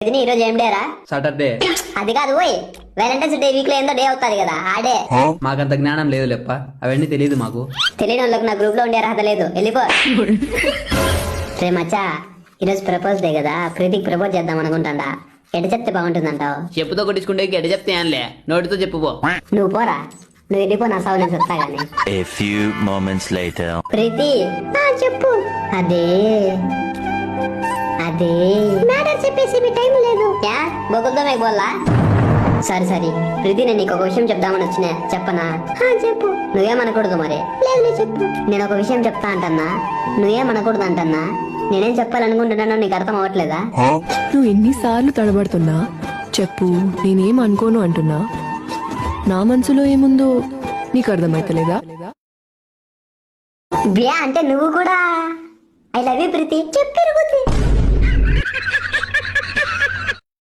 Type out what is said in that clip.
ఇది ఈ రోజు ఏం డేరా? సాటర్డే. అది కాదు పోయి వ్యాలంటైన్స్ డే వీక్ లో ఏందో డే అవుతుంది కదా ఆ డే. మాకంత జ్ఞానం లేదు లెప్ప, అవన్నీ తెలియదు మాకు. తెలియని వాళ్ళకి నా గ్రూప్ లో ఉండే అర్హత లేదు, వెళ్ళిపో. రే మచ్చా, ఈరోజు ప్రపోజ్ డే కదా, ప్రీతికి ప్రపోజ్ చేద్దాం అనుకుంటాడా. ఎట చెప్తే బాగుంటుందంటావు? చెప్పుతో కొట్టించుకుంటే ఎడ చెప్తే ఏంలే, నోటితో చెప్పుకో. నువ్వు పోరా, నువ్వు వెళ్ళిపో, నా సౌ నేను చెప్తా గానీ. A few moments later. ప్రీతి చెప్పు. అదే అదే మ్యాటర్ చెప్పేసి టైం లేదు. బొగ్గులతో మీకు బోల్లా. సరే సరే ప్రీతి, నేను నీకు ఒక విషయం చెప్దామని వచ్చినా, చెప్పనా? చెప్పు. నువ్వేమనకూడదు మరి. లేదు చెప్పు. నేను ఒక విషయం చెప్తా అంటన్నా, నువ్వేమనకూడదు అంటన్నా. నేనేం చెప్పాలనుకుంటున్నానో నీకు అర్థం అవ్వట్లేదా? నువ్వు ఎన్నిసార్లు తడబడుతున్నా చెప్పు, నేనేం అనుకోను అంటున్నా. నా మనసులో ఏముందో నీకు అర్థమైతలేదా? బ్యా అంటే నువ్వు కూడా ఐ లవ్ యూ ప్రీతి చెప్పిరుగుద్ది.